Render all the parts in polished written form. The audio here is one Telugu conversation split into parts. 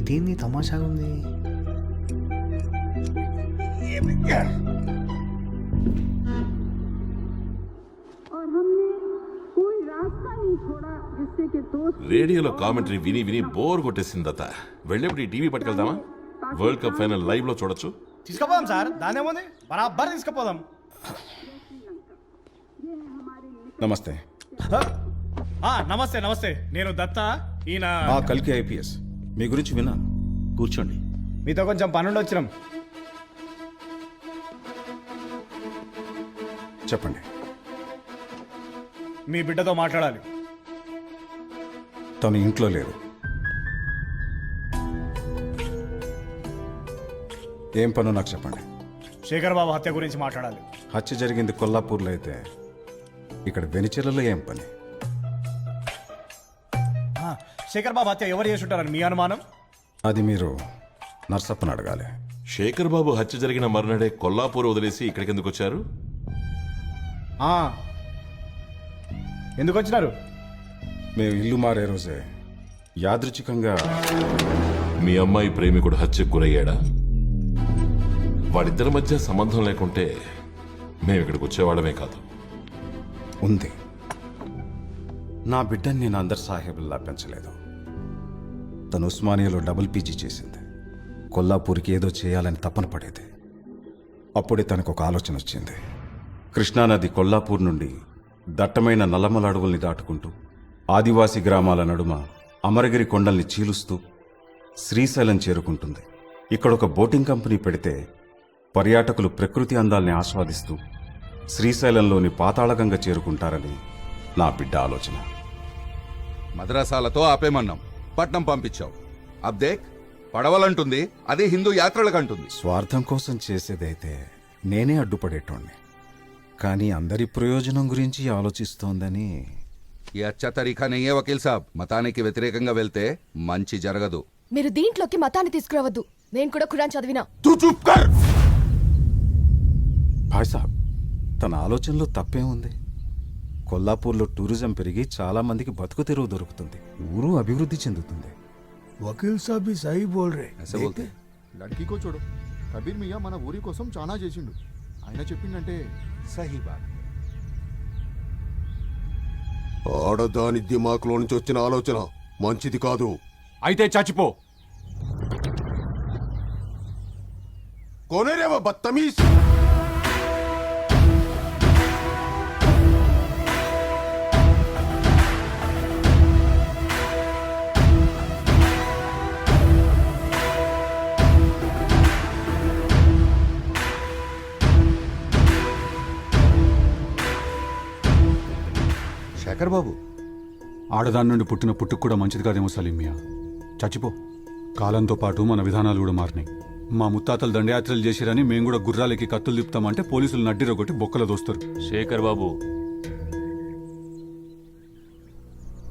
ఇదేంది తమాషాగా ఉంది. రేడియోలో కామెంటరీ విని విని బోర్ కొట్టేసిందత. వెళ్ళేప్పుడు ఈ టీవీ పట్టుకెళ్దామా? వరల్డ్ కప్ ఫైనల్ లైవ్ లో చూడొచ్చు. తీసుకుపోదాం సార్, దాని ఏముంది, బరాబర్ తీసుకుపోదాం. నమస్తే. నమస్తే నమస్తే, నేను దత్త, ఈయన కల్కి ఐపీఎస్. మీ గురించి విన్నాను. కూర్చోండి. మీతో కొంచెం పనుండి వచ్చినాం. చెప్పండి. మీ బిడ్డతో మాట్లాడాలి. తను ఇంట్లో లేదు. ఏం పను నాకు చెప్పండి. శేఖర్ బాబు హత్య గురించి మాట్లాడాలి. హత్య జరిగింది కొల్లాపూర్లో అయితే ఇక్కడ వెనిచెర్లలో ఏం పని? శేఖర్ బాబు హత్య ఎవరు చేసి ఉంటారని మీ అనుమానం? అది మీరు నర్సప్పని అడగాలి. శేఖర్ బాబు హత్య జరిగిన మరునాడే కొల్లాపూర్ వదిలేసి ఇక్కడికి ఎందుకు వచ్చారు? ఎందుకు వచ్చినారు? మేము ఇల్లు మారే రోజే యాదృచ్ఛికంగా మీ అమ్మాయి ప్రేమికుడు హత్యకు గురయ్యాడా? వాడిద్దరి మధ్య సంబంధం లేకుంటే మేము ఇక్కడికి వచ్చేవాళ్ళమే కాదు. ఉంది. నా బిడ్డని నేను అందర్ సాహెబుల్లా పెంచలేదు. తను ఉస్మానియాలో డబుల్ పీజీ చేసింది. కొల్లాపూర్కి ఏదో చేయాలని తపన పడేది. అప్పుడే తనకు ఒక ఆలోచన వచ్చింది. కృష్ణానది కొల్లాపూర్ నుండి దట్టమైన నల్లమల అడవుల్ని దాటుకుంటూ ఆదివాసీ గ్రామాల నడుమ అమరగిరి కొండల్ని చీలుస్తూ శ్రీశైలం చేరుకుంటుంది. ఇక్కడ ఒక బోటింగ్ కంపెనీ పెడితే పర్యాటకులు ప్రకృతి అందాల్ని ఆస్వాదిస్తూ శ్రీశైలంలోని పాతాళగంగ చేరుకుంటారని నా బిడ్డ ఆలోచన. మద్రాసాలతో ఆపేమన్నాం, పట్నం పంపించావు. అబ్దేక్ పడవలంటుంది, అది హిందూ యాత్రలకంటుంది. స్వార్థం కోసం చేసేదైతే నేనే అడ్డుపడేటోణ్ణి. కానీ అందరి ప్రయోజనం గురించి ఆలోచిస్తోందని. ఈ అచ్చా తరీఖా నయ్యే వకీల్ సాబ్. మతానికి వ్యతిరేకంగా వెళ్తే మంచి జరగదు. మీరు దీంట్లోకి మతాన్ని తీసుకురావద్దు. నేను కూడా ఖురాన్ చదివినా. భాయ్ సాబ్, తన ఆలోచనలో తప్పేముంది? కొల్లాపూర్లో టూరిజం పెరిగి చాలా మందికి బతుకు తెరువు దొరుకుతుంది. ఊరు అభివృద్ధి చెందుతుంది. వకీల్ సాబ్ भी सही बोल रहे. ऐसे बोलते లడ్కీ కో చూడు. కబీర్ మియా మన ఊరి కోసం చాలా చేసిండు. ఆయన చెప్పిందంటే సహీ బాత్. ఆడదాని దిమాక్లో నుంచి వచ్చిన ఆలోచన మంచిది కాదు. అయితే చచ్చిపో. కోనే రేవా బత్తమీజ్. శేఖర్ బాబు, ఆడదాని నుండి పుట్టిన పుట్టుకు కూడా మంచిది కాదేమో సలీం మియా. చచ్చిపో. కాలంతో పాటు మన విధానాలు కూడా మారినాయి. మా ముత్తాతలు దండయాత్రలు చేసిరని మేము కూడా గుర్రాలకి కత్తులు తిప్పుతామంటే పోలీసులు నడ్డిరొకటి బొక్కలు దోస్తారు. శేఖర్ బాబు,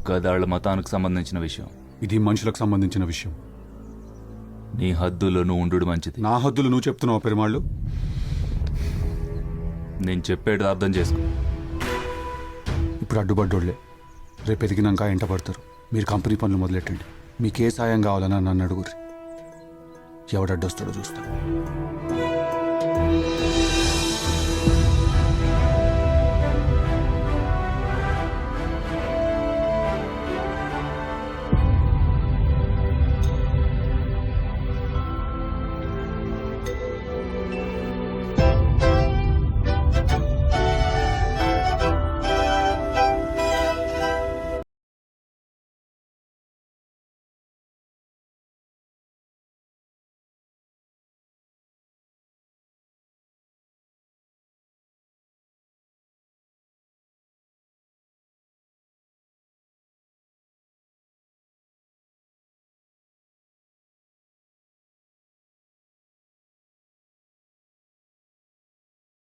గదాళ్ల మతానికి సంబంధించిన విషయం. ఇది మనుషులకు సంబంధించిన విషయం. నీ హద్దులో నువ్వు ఉండు మంచిది. నా హద్దులు నువ్వు చెప్తున్నావు పెరుమాళ్ళు. నేను చెప్పేది అర్థం చేసుకో. ఇప్పుడు అడ్డుపడ్డోళ్లే రేపు ఎదిగినాక ఎంట పడతారు. మీరు కంపెనీ పనులు మొదలెట్టండి. మీకే సాయం కావాలన్నా నన్ను అడుగుర్రి. ఎవడడ్డొస్తాడో చూస్తాను.